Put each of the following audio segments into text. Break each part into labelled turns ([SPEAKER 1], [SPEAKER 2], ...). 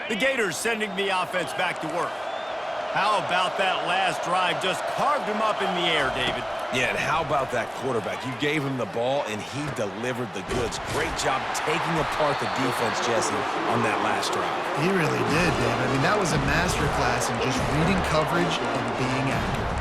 [SPEAKER 1] The Gators sending the offense back to work. How about that last drive? Just carved him up in the air, David.
[SPEAKER 2] Yeah, and how about that quarterback? You gave him the ball, and he delivered the goods. Great job taking apart the defense, Jesse, on that last drive.
[SPEAKER 3] He really did, Dave. I mean, that was a masterclass in just reading coverage and being accurate.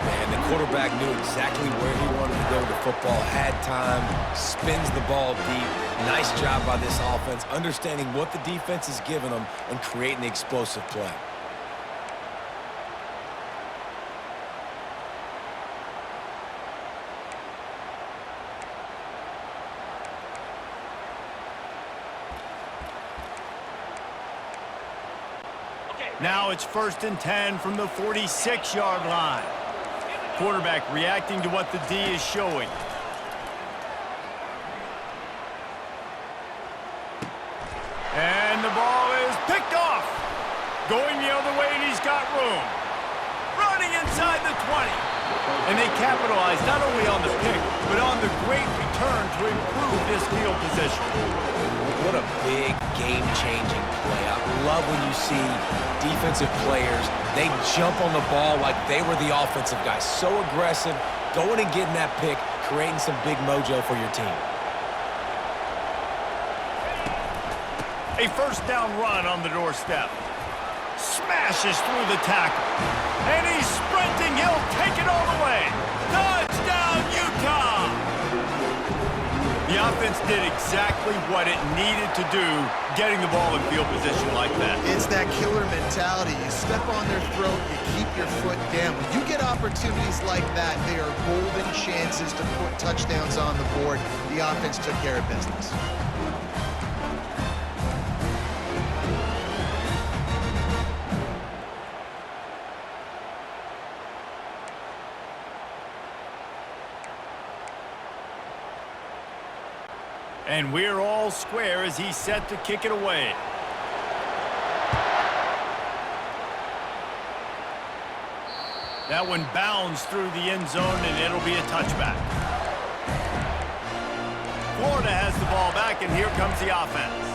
[SPEAKER 2] Man, the quarterback knew exactly where he wanted to go with the football, had time, spins the ball deep. Nice job by this offense, understanding what the defense is giving them and creating the explosive play.
[SPEAKER 1] Now it's 1st and 10 from the 46-yard line. Quarterback reacting to what the D is showing. And the ball is picked off. Going the other way, and he's got room. Running inside the 20. And they capitalize not only on the pick, but on the great return to improve this field position.
[SPEAKER 2] What a big game-changing play. I love when you see defensive players, they jump on the ball like they were the offensive guys. So aggressive, going and getting that pick, creating some big mojo for your team.
[SPEAKER 1] A 1st down run on the doorstep. Smashes through the tackle. And he's sprinting. He'll take it all the way. Touchdown, Utah! The offense did exactly what it needed to do, getting the ball in field position like that.
[SPEAKER 3] It's that killer mentality. You step on their throat, you keep your foot down. When you get opportunities like that, they are golden chances to put touchdowns on the board. The offense took care of business.
[SPEAKER 1] And we're all square as he's set to kick it away. That one bounds through the end zone, and it'll be a touchback. Florida has the ball back, and here comes the offense.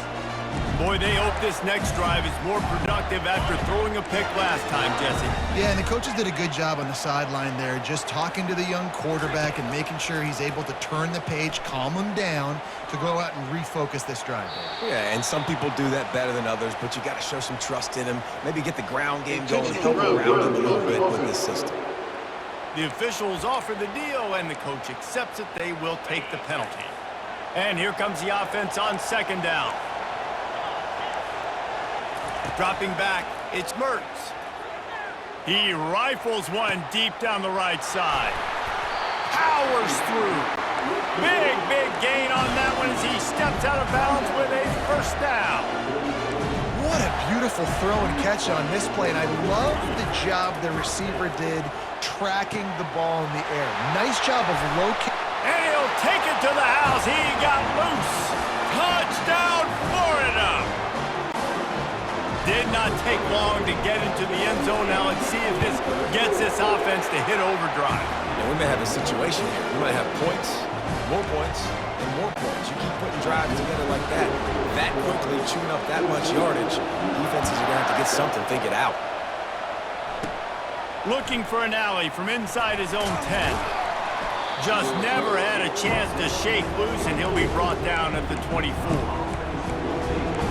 [SPEAKER 1] Boy, they hope this next drive is more productive after throwing a pick last time, Jesse.
[SPEAKER 3] Yeah, and the coaches did a good job on the sideline there, just talking to the young quarterback and making sure he's able to turn the page, calm him down, to go out and refocus this drive.
[SPEAKER 2] Yeah, and some people do that better than others, but you got to show some trust in him. Maybe get the ground game going, help around him a little bit with this system.
[SPEAKER 1] The officials offer the deal, and the coach accepts it. They will take the penalty. And here comes the offense on 2nd down. Dropping back, it's Mertz. He rifles one deep down the right side. Powers through. Big gain on that one as he steps out of bounds with a 1st down.
[SPEAKER 3] What a beautiful throw and catch on this play, and I love the job the receiver did tracking the ball in the air. Nice job of locating.
[SPEAKER 1] And he'll take it to the house. He got loose. Touchdown, Florida. Did not take long to get into the end zone. Now let's see if this gets this offense to hit overdrive.
[SPEAKER 2] And we may have a situation here. We might have points, and more points. You keep putting drives together like that quickly, chewing up that much yardage, defenses are going to have to get something figured out.
[SPEAKER 1] Looking for an alley from inside his own 10. Just never had a chance to shake loose, and he'll be brought down at the 24.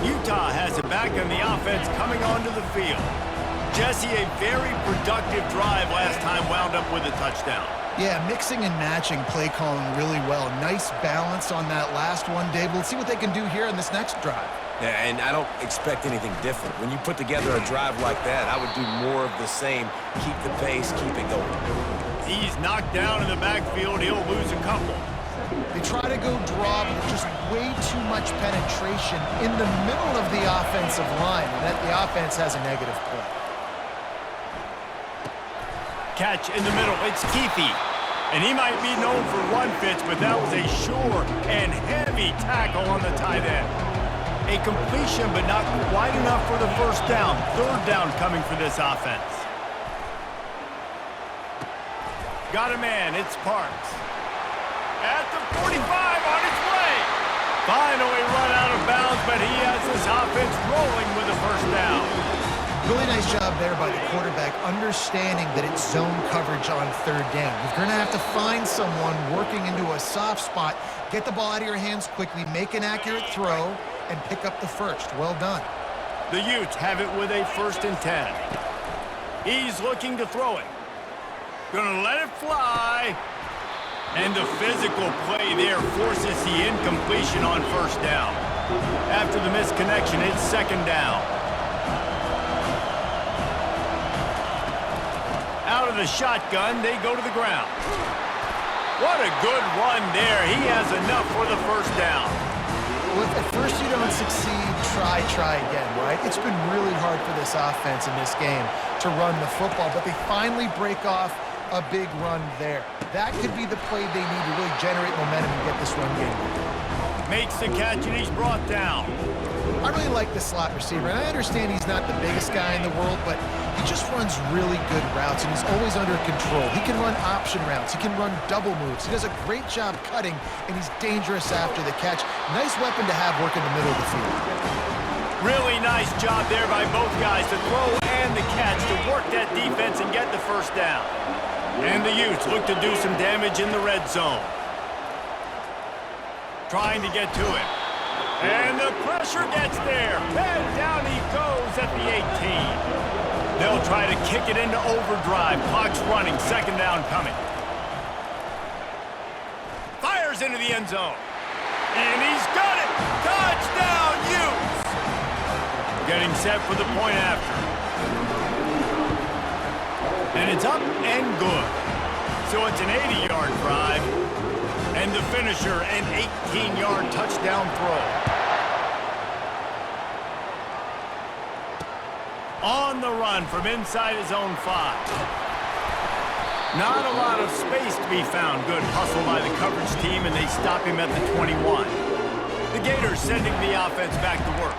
[SPEAKER 1] Utah has it back on the offense coming onto the field. Jesse, a very productive drive last time, wound up with a touchdown.
[SPEAKER 3] Yeah, mixing and matching play calling really well. Nice balance on that last one, Dave. Let's see what they can do here in this next drive.
[SPEAKER 2] Yeah, and I don't expect anything different. When you put together a drive like that, I would do more of the same. Keep the pace, keep it going.
[SPEAKER 1] He's knocked down in the backfield. He'll lose a couple.
[SPEAKER 3] They try to go draw, but just way too much penetration in the middle of the offensive line, and that the offense has a negative play.
[SPEAKER 1] Catch in the middle. It's Keefe. And he might be known for run fits, but that was a sure and heavy tackle on the tight end. A completion, but not quite enough for the 1st down. 3rd down coming for this offense. Got a man. It's Parks. At the 45 on his way. Finally run out of bounds, but he has his offense offense rolling with a first down.
[SPEAKER 3] Really nice job there by the quarterback, understanding that it's zone coverage on third down. You're going to have to find someone working into a soft spot, get the ball out of your hands quickly, make an accurate throw, and pick up the first. Well done.
[SPEAKER 1] The Utes have it with a 1st and 10. He's looking to throw it. Gonna let it fly. And the physical play there forces the incompletion on first down. After the misconnection, it's 2nd down. Out of the shotgun, they go to the ground. What a good run there. He has enough for the first down.
[SPEAKER 3] Well, if at first you don't succeed, try again, right? It's been really hard for this offense in this game to run the football, but they finally break off a big run there. That could be the play they need to really generate momentum and get this run game.
[SPEAKER 1] Makes the catch, and he's brought down.
[SPEAKER 3] I really like the slot receiver, and I understand he's not the biggest guy in the world, but he just runs really good routes, and he's always under control. He can run option routes. He can run double moves. He does a great job cutting, and he's dangerous after the catch. Nice weapon to have work in the middle of the field.
[SPEAKER 1] Really nice job there by both guys to throw and the catch to work that defense and get the first down. And the Utes look to do some damage in the red zone. Trying to get to it. And the pressure gets there. And down he goes at the 18. They'll try to kick it into overdrive. Clock's running. 2nd down coming. Fires into the end zone. And he's got it. Touchdown, Utes. Getting set for the point after. And it's up and good. So it's an 80-yard drive. And the finisher, an 18-yard touchdown throw. On the run from inside his own 5. Not a lot of space to be found. Good hustle by the coverage team, and they stop him at the 21. The Gators sending the offense back to work.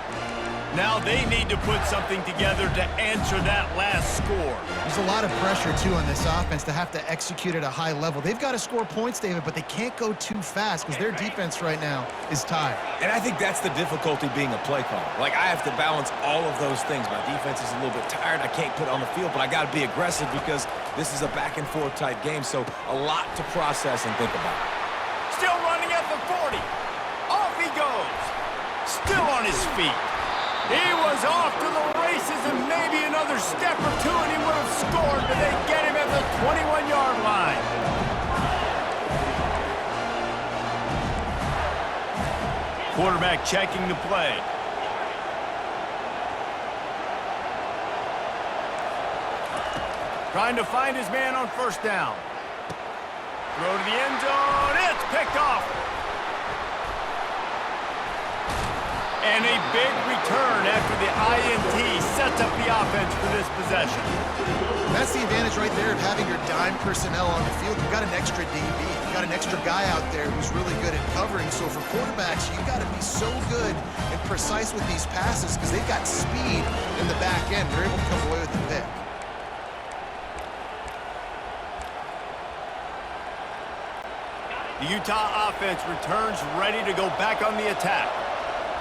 [SPEAKER 1] Now they need to put something together to answer that last score.
[SPEAKER 3] There's a lot of pressure, too, on this offense to have to execute at a high level. They've got to score points, David, but they can't go too fast because their defense right now is tired.
[SPEAKER 2] And I think that's the difficulty being a play caller. Like, I have to balance all of those things. My defense is a little bit tired. I can't put it on the field, but I got to be aggressive because this is a back-and-forth type game, so a lot to process and think about.
[SPEAKER 1] Still running at the 40. Off he goes. Still on his feet. He was off to the races and maybe another step or two and he would have scored, but they get him at the 21-yard line. Quarterback checking the play. Trying to find his man on first down. Throw to the end zone. It's picked off. And a big return after the INT sets up the offense for this possession.
[SPEAKER 3] That's the advantage right there of having your dime personnel on the field. You've got an extra DB. You've got an extra guy out there who's really good at covering. So for quarterbacks, you've got to be so good and precise with these passes because they've got speed in the back end. They're able to come away with the pick.
[SPEAKER 1] The Utah offense returns ready to go back on the attack.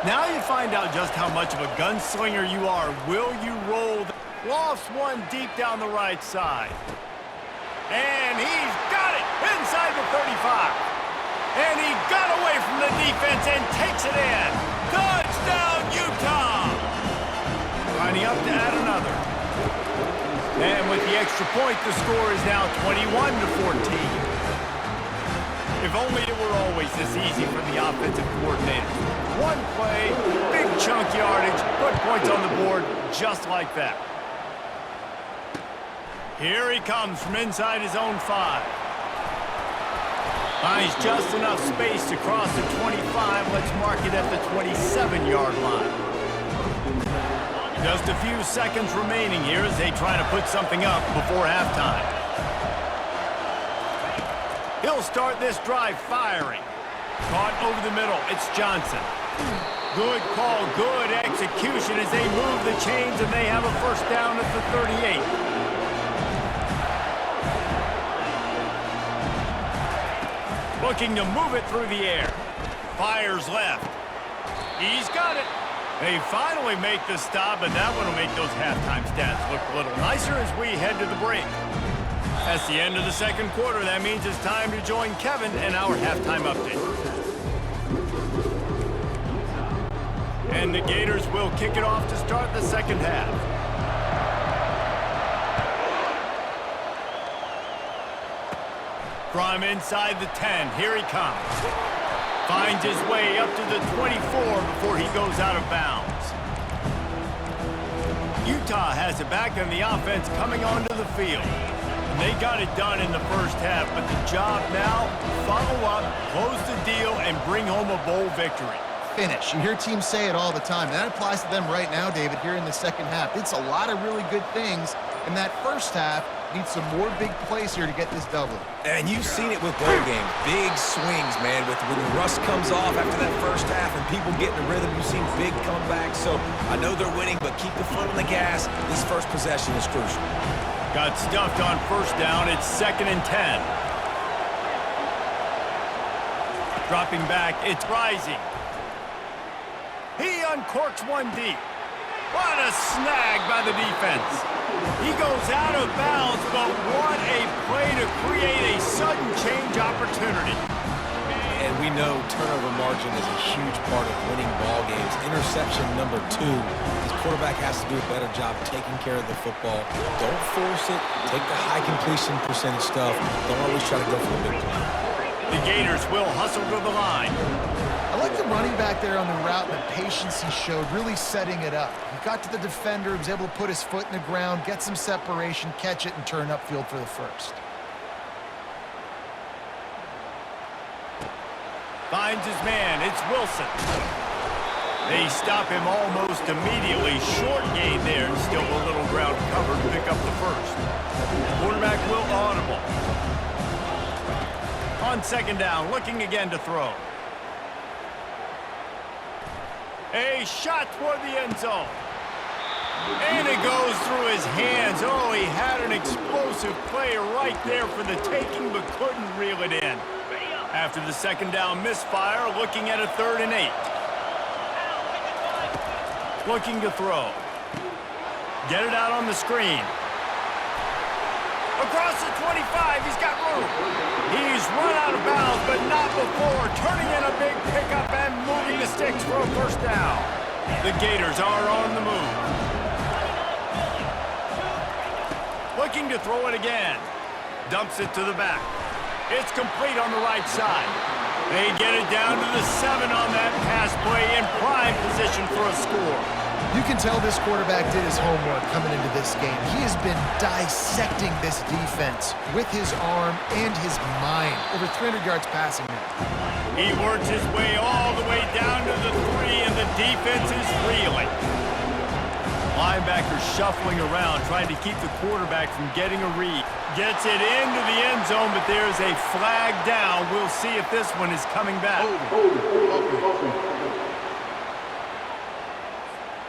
[SPEAKER 1] Now you find out just how much of a gunslinger you are. Will you roll? Lofts one deep down the right side. And he's got it inside the 35. And he got away from the defense and takes it in. Touchdown, Utah! Lining up to add another. And with the extra point, the score is now 21-14. If only it were always this easy for the offensive coordinators. One play, big chunk yardage, put points on the board just like that. Here he comes from inside his own 5. Finds just enough space to cross the 25. Let's mark it at the 27-yard line. Just a few seconds remaining here as they try to put something up before halftime. He'll start this drive firing. Caught over the middle. It's Johnson. Good call, good execution as they move the chains and they have a first down at the 38. Looking to move it through the air. Fires left. He's got it. They finally make the stop, but that one will make those halftime stats look a little nicer as we head to the break. That's the end of the second quarter. That means it's time to join Kevin in our halftime update. And the Gators will kick it off to start the second half. From inside the 10, here he comes. Finds his way up to the 24 before he goes out of bounds. Utah has it back on the offense coming onto the field. And they got it done in the first half, but the job now, follow up, close the deal, and bring home a bowl victory.
[SPEAKER 3] Finish. You hear teams say it all the time. That applies to them right now, David, here in the second half. It's a lot of really good things in that first half. Need some more big plays here to get this double.
[SPEAKER 2] And you've seen it with bowl games. Big swings, man. When the rust comes off after that first half and people get in the rhythm, you've seen big comebacks. So I know they're winning, but keep the foot on the gas. This first possession is crucial.
[SPEAKER 1] Got stuffed on first down. It's 2nd and 10. Dropping back. It's Rising. He uncorks one deep. What a snag by the defense. He goes out of bounds, but what a play to create a sudden change opportunity.
[SPEAKER 2] And we know turnover margin is a huge part of winning ball games. Interception number 2. His quarterback has to do a better job taking care of the football. Don't force it. Take the high completion percentage stuff. Don't always try to go for the big play.
[SPEAKER 1] The Gators will hustle to the line.
[SPEAKER 3] I like the running back there on the route and the patience he showed, really setting it up. He got to the defender, he was able to put his foot in the ground, get some separation, catch it, and turn upfield for the first.
[SPEAKER 1] Finds his man. It's Wilson. They stop him almost immediately. Short gain there, and still a little ground covered to pick up the first. Quarterback will audible. On 2nd down, looking again to throw. A shot toward the end zone. And it goes through his hands. Oh, he had an explosive play right there for the taking, but couldn't reel it in. After the 2nd down misfire, looking at a 3rd and 8. Looking to throw. Get it out on the screen. Across the 25, he's got room. He's run out of bounds, but not before. Turning in a big pickup and moving the sticks for a first down. The Gators are on the move. Looking to throw it again. Dumps it to the back. It's complete on the right side. They get it down to the 7 on that pass play in prime position for a score.
[SPEAKER 3] You can tell this quarterback did his homework coming into this game. He has been dissecting this defense with his arm and his mind. Over 300 yards passing now.
[SPEAKER 1] He works his way all the way down to the 3, and the defense is reeling. Linebacker shuffling around, trying to keep the quarterback from getting a read. Gets it into the end zone, but there's a flag down. We'll see if this one is coming back.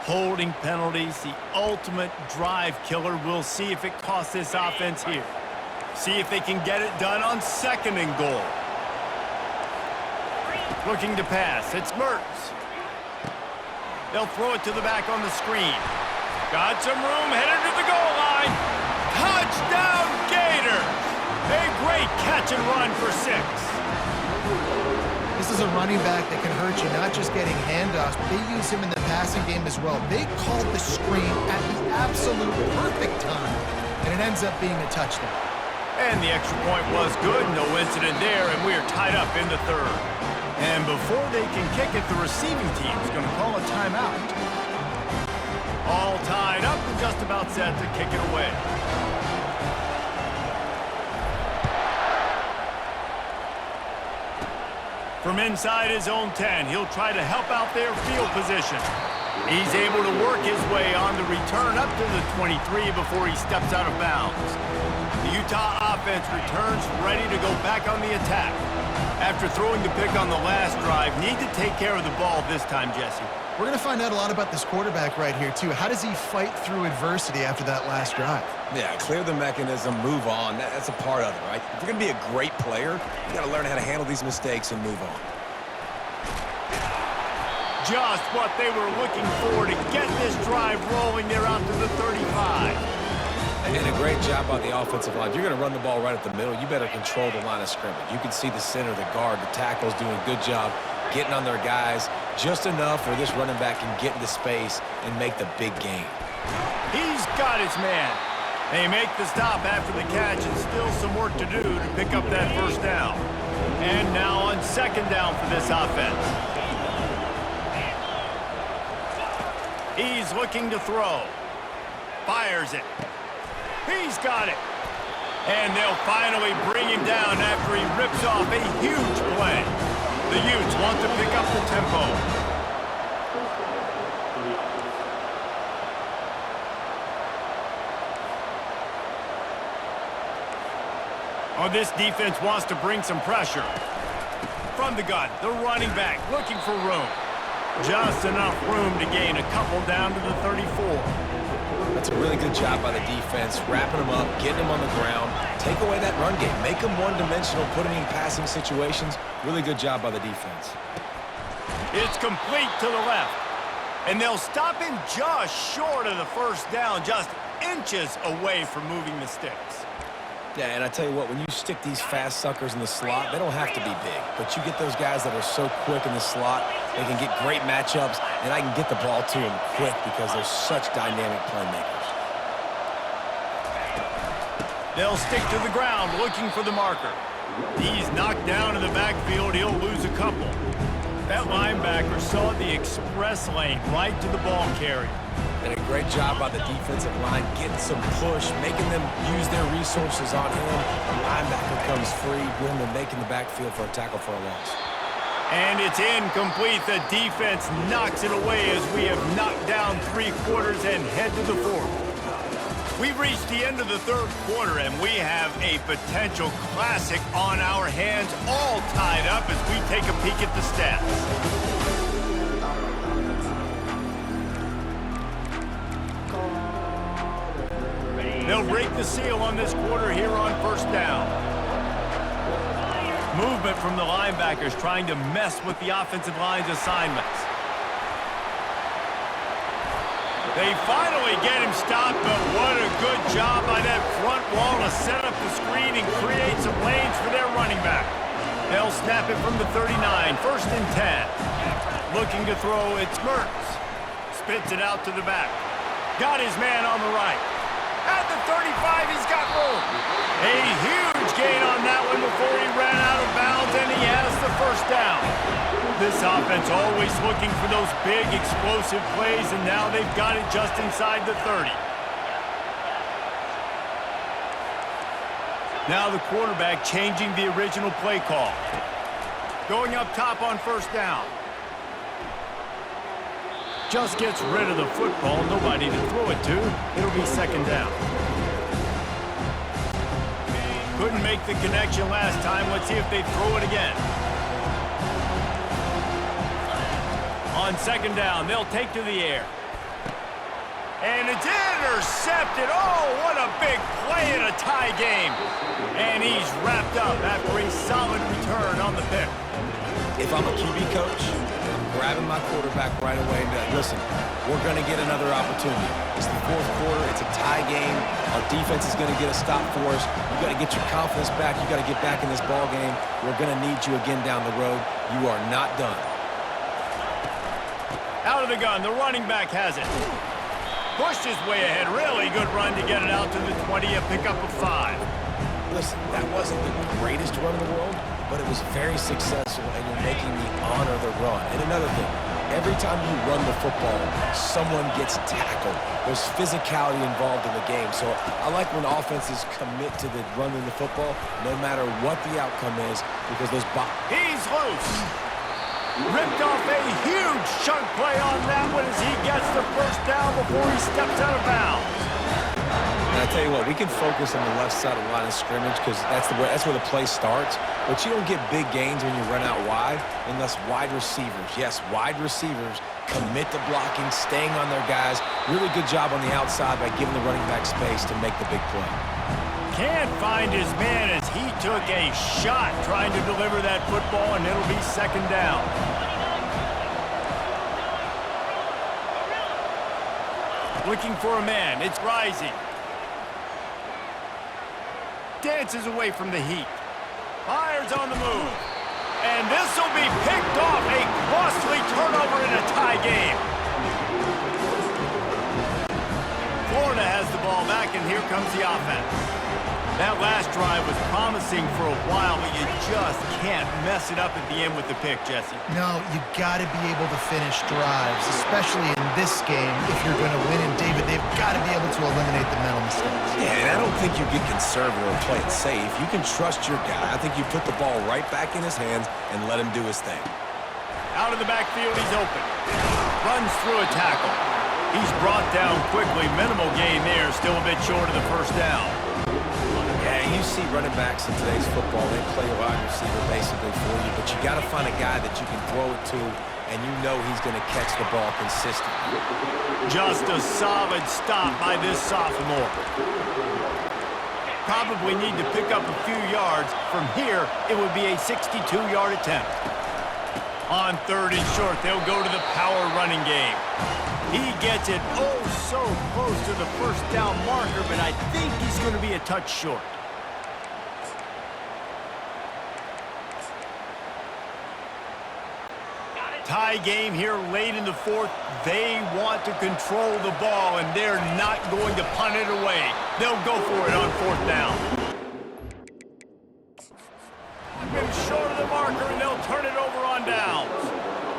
[SPEAKER 1] Holding penalties, the ultimate drive killer. We'll see if it costs this offense here. See if they can get it done on 2nd and goal. Looking to pass. It's Mertz. They'll throw it to the back on the screen. Got some room, headed to the goal line. Touchdown, Gators! A great catch and run for 6.
[SPEAKER 3] This is a running back that can hurt you, not just getting handoffs, but they use him in the passing game as well. They called the screen at the absolute perfect time, and it ends up being a touchdown.
[SPEAKER 1] And the extra point was good. No incident there, and we are tied up in the 3rd. And before they can kick it, the receiving team is going to call a timeout. All tied up and just about set to kick it away. From inside his own 10, he'll try to help out their field position. He's able to work his way on the return up to the 23 before he steps out of bounds. The Utah offense returns ready to go back on the attack. After throwing the pick on the last drive, need to take care of the ball this time, Jesse.
[SPEAKER 3] We're going to find out a lot about this quarterback right here, too. How does he fight through adversity after that last drive?
[SPEAKER 2] Yeah, clear the mechanism, move on. That's a part of it, right? If you're going to be a great player, you got to learn how to handle these mistakes and move on.
[SPEAKER 1] just what they were looking for to get this drive rolling there out to the 35.
[SPEAKER 2] And a great job on the offensive line. If you're going to run the ball right at the middle, you better control the line of scrimmage. You can see the center, the guard, the tackles doing a good job getting on their guys just enough where this running back can get into space and make the big gain.
[SPEAKER 1] He's got his man. They make the stop after the catch, and still some work to do to pick up that first down. And now on second down for this offense. He's looking to throw. Fires it. He's got it. And they'll finally bring him down after he rips off a huge play. The Utes want to pick up the tempo. Oh, this defense wants to bring some pressure. From the gun, the running back looking for room. Just enough room to gain a couple down to the 34.
[SPEAKER 2] That's a really good job by the defense, wrapping them up, getting them on the ground. Take away that run game. Make them one-dimensional, put them in passing situations. Really good job by the defense.
[SPEAKER 1] It's complete to the left. And they'll stop him just short of the first down, just inches away from moving the sticks.
[SPEAKER 2] Yeah, and I tell you what, when you stick these fast suckers in the slot, they don't have to be big. But you get those guys that are so quick in the slot, they can get great matchups, and I can get the ball to them quick because they're such dynamic playmakers.
[SPEAKER 1] They'll stick to the ground looking for the marker. He's knocked down in the backfield. He'll lose a couple. That linebacker saw the express lane right to the ball carrier.
[SPEAKER 2] And a great job by the defensive line, getting some push, making them use their resources on him. The linebacker comes free, boom, and making the backfield for a tackle for a loss.
[SPEAKER 1] And it's incomplete. The defense knocks it away as we have knocked down 3 quarters and head to the 4th. We've reached the end of the 3rd quarter, and we have a potential classic on our hands, all tied up as we take a peek at the stats. They'll break the seal on this quarter here on first down. Movement from the linebackers trying to mess with the offensive line's assignments. They finally get him stopped, but what a good job by that front wall to set up the screen and create some lanes for their running back. They'll snap it from the 39, 1st and 10. Looking to throw, it's Mertz. Spits it out to the back. Got his man on the right. At the 35, he's got room. A huge gain on that one before he ran out of bounds, and he has the first down. This offense always looking for those big, explosive plays, and now they've got it just inside the 30. Now the quarterback changing the original play call. Going up top on first down. Just gets rid of the football, nobody to throw it to. It'll be second down. Couldn't make the connection last time. Let's see if they throw it again. On second down, they'll take to the air. And it's intercepted. Oh, what a big play in a tie game. And he's wrapped up after a solid return on the pick.
[SPEAKER 2] If I'm a QB coach, I'm grabbing my quarterback right away and be like, listen, we're going to get another opportunity. It's the 4th quarter. It's a tie game. Our defense is going to get a stop for us. You got to get your confidence back. You got to get back in this ball game. We're going to need you again down the road. You are not done.
[SPEAKER 1] Out of the gun, the running back has it. Pushed his way ahead. Really good run to get it out to the 20, a pickup of 5.
[SPEAKER 2] Listen, that wasn't the greatest run in the world, but it was very successful, and you're making me honor the run. And another thing, every time you run the football, someone gets tackled. There's physicality involved in the game. So I like when offenses commit to the running the football, no matter what the outcome is, because those
[SPEAKER 1] He's loose. Ripped off a huge chunk play on that one as he gets the first down before he steps out of bounds.
[SPEAKER 2] And I tell you what, we can focus on the left side of the line of scrimmage because that's where the play starts. But you don't get big gains when you run out wide unless wide receivers, yes, wide receivers commit to blocking, staying on their guys. Really good job on the outside by giving the running back space to make the big play.
[SPEAKER 1] Can't find his man as he took a shot trying to deliver that football, and it'll be second down. Looking for a man. It's Rising. Dances away from the heat. Fires on the move. And this will be picked off. A costly turnover in a tie game. Florida has the ball back, and here comes the offense. That last drive was promising for a while, but you just can't mess it up at the end with the pick, Jesse.
[SPEAKER 3] No, you got to be able to finish drives, especially in this game. If you're going to win, and David, they've got to be able to eliminate the mental mistakes.
[SPEAKER 2] Yeah, and I don't think you get conservative or play it safe. You can trust your guy. I think you put the ball right back in his hands and let him do his thing.
[SPEAKER 1] Out of the backfield, he's open. Runs through a tackle. He's brought down quickly. Minimal gain there, still a bit short of the first down.
[SPEAKER 2] Yeah, you see running backs in today's football, they play a wide receiver basically for you, but you got to find a guy that you can throw it to, and you know he's going to catch the ball consistently.
[SPEAKER 1] Just a solid stop by this sophomore. Probably need to pick up a few yards. From here, it would be a 62-yard attempt. On 3rd and short, they'll go to the power running game. He gets it oh so close to the first down marker, but I think he's going to be a touch short. Tie game here late in the 4th. They want to control the ball, and they're not going to punt it away. They'll go for it on 4th down. Been short of the marker, and they'll turn it over on downs.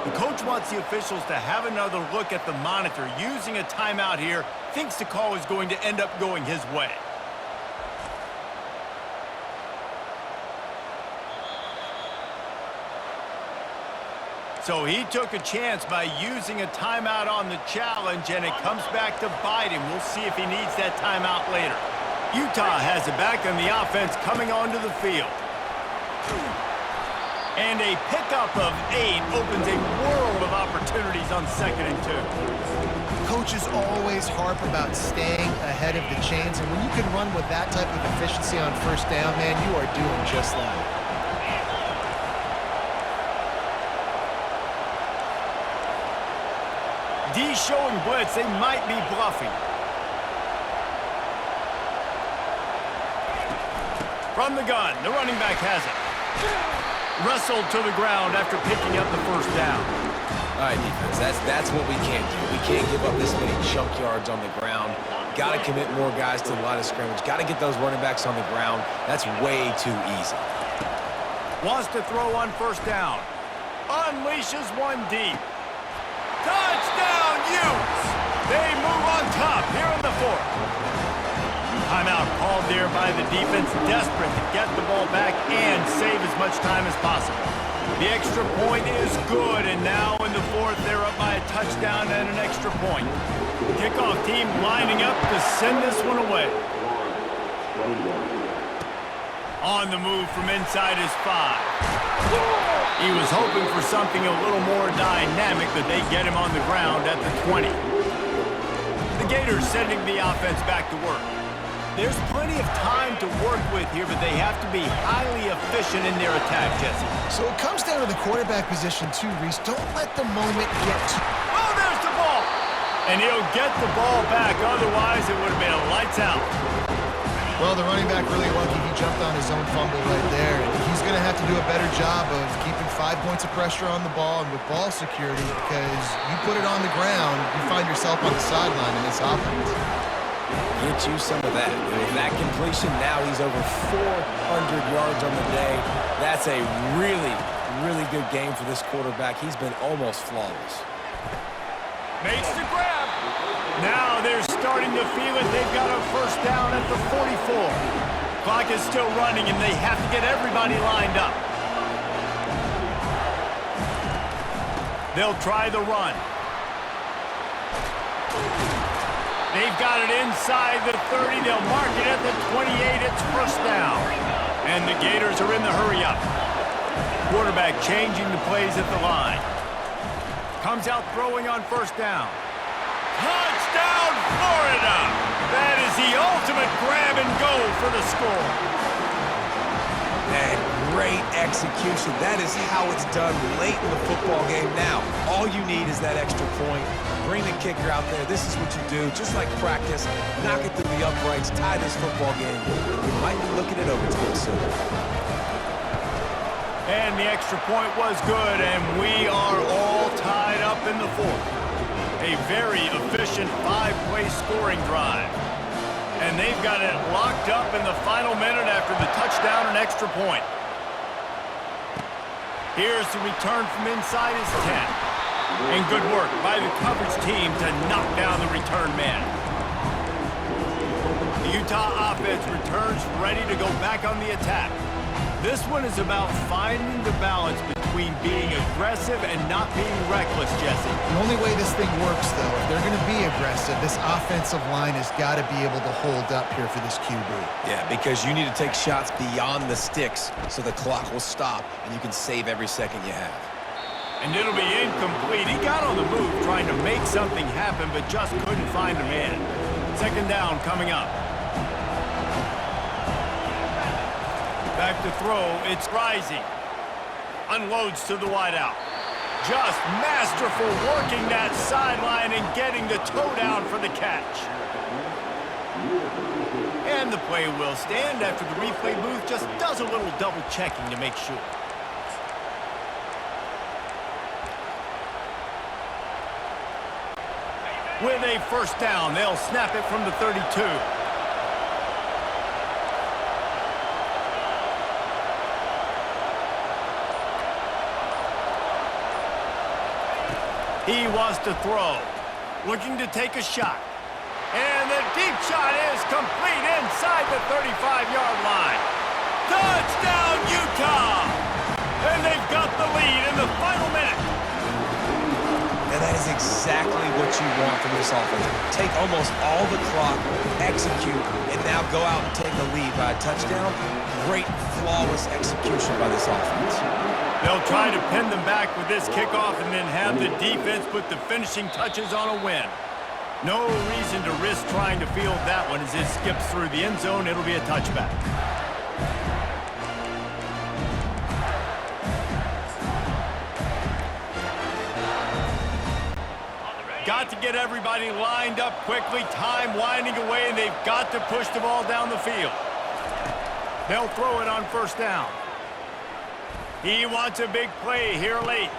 [SPEAKER 1] The coach wants the officials to have another look at the monitor. Using a timeout here, thinks the call is going to end up going his way. So he took a chance by using a timeout on the challenge, and it comes back to bite him. We'll see if he needs that timeout later. Utah has it back, and the offense coming onto the field. And a pickup of 8 opens a world of opportunities on 2nd and 2.
[SPEAKER 3] Coaches always harp about staying ahead of the chains, and when you can run with that type of efficiency on 1st down, man, you are doing just that.
[SPEAKER 1] D showing blitz. They might be bluffing. From the gun, the running back has it. Wrestled to the ground after picking up the first down.
[SPEAKER 2] All right, defense, that's what we can't do. We can't give up this many chunk yards on the ground. Got to commit more guys to the line of scrimmage. Got to get those running backs on the ground. That's way too easy.
[SPEAKER 1] Wants to throw on 1st down. Unleashes one deep. Touchdown, Utes! They move on top here in the 4th. Timeout called there by the defense, desperate to get the ball back and save as much time as possible. The extra point is good, and now in the 4th, they're up by a touchdown and an extra point. Kickoff team lining up to send this one away. On the move from inside his 5. He was hoping for something a little more dynamic, but they get him on the ground at the 20. The Gators sending the offense back to work. There's plenty of time to work with here, but they have to be highly efficient in their attack, Jesse.
[SPEAKER 3] So it comes down to the quarterback position too, Reese. Don't let the moment get to...
[SPEAKER 1] Oh, there's the ball! And he'll get the ball back, otherwise it would have been a lights out.
[SPEAKER 3] Well, the running back really lucky he jumped on his own fumble right there. And he's going to have to do a better job of keeping 5 points of pressure on the ball and with ball security, because you put it on the ground, you find yourself on the sideline in this offense.
[SPEAKER 2] Get you some of that. And with that completion, now he's over 400 yards on the day. That's a really, really good game for this quarterback. He's been almost flawless.
[SPEAKER 1] Makes the grab. Now they're starting to feel it. They've got a 1st down at the 44. Clock is still running, and they have to get everybody lined up. They'll try the run. They've got it inside the 30. They'll mark it at the 28. It's 1st down. And the Gators are in the hurry-up. Quarterback changing the plays at the line. Comes out throwing on 1st down. Touchdown, Florida! That is the ultimate grab and go for the score.
[SPEAKER 2] And Great execution. That is how it's done late in the football game. Now, all you need is that extra point. Bring the kicker out there. This is what you do. Just like practice, knock it through the uprights, tie this football game. You might be looking at overtime soon.
[SPEAKER 1] And the extra point was good, and we are all tied up in the fourth. A very efficient 5-play scoring drive. And they've got it locked up in the final minute after the touchdown and extra point. Here's the return from inside his 10. And good work by the coverage team to knock down the return man. The Utah offense returns ready to go back on the attack. This one is about finding the balance between being aggressive and not being reckless, Jesse.
[SPEAKER 3] The only way this thing works, though, if they're going to be aggressive, this offensive line has got to be able to hold up here for this QB.
[SPEAKER 2] Yeah, because you need to take shots beyond the sticks so the clock will stop and you can save every second you have.
[SPEAKER 1] And it'll be incomplete. He got on the move trying to make something happen, but just couldn't find a man. Second down coming up. Back to throw, it's Rising. Unloads to the wideout. Just masterful working that sideline and getting the toe down for the catch. And the play will stand after the replay booth just does a little double checking to make sure. With a first down, they'll snap it from the 32. He wants to throw, looking to take a shot. And the deep shot is complete inside the 35-yard line. Touchdown, Utah! And they've got the lead in the final minute.
[SPEAKER 2] And that is exactly what you want from this offense. Take almost all the clock, execute, and now go out and take the lead by a touchdown. Great, flawless execution by this offense.
[SPEAKER 1] They'll try to pin them back with this kickoff and then have the defense put the finishing touches on a win. No reason to risk trying to field that one as it skips through the end zone. It'll be a touchback. Got to get everybody lined up quickly. Time winding away, and they've got to push the ball down the field. They'll throw it on first down. He wants a big play here late.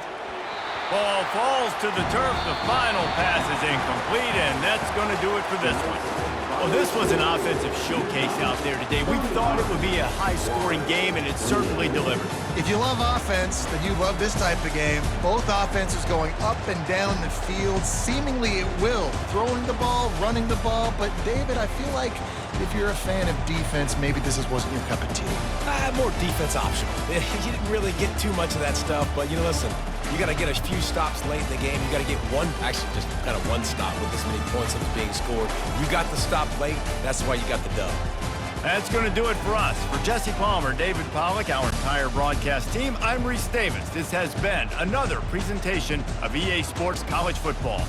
[SPEAKER 1] Ball falls to the turf. The final pass is incomplete, and that's going to do it for this one. Well, this was an offensive showcase out there today. We thought it would be a high-scoring game, and it certainly delivered.
[SPEAKER 3] If you love offense, then you love this type of game. Both offenses going up and down the field, seemingly at will. Throwing the ball, running the ball. But, David, I feel like if you're a fan of defense, maybe this wasn't your cup of tea.
[SPEAKER 2] More defense optional. You didn't really get too much of that stuff, but, listen, you got to get a few stops late in the game. You got to get just kind of one stop with this many points that was being scored. You got the stop late. That's why you got the dub.
[SPEAKER 1] That's going to do it for us. For Jesse Palmer, David Pollack, our entire broadcast team, I'm Reese Davis. This has been another presentation of EA Sports College Football.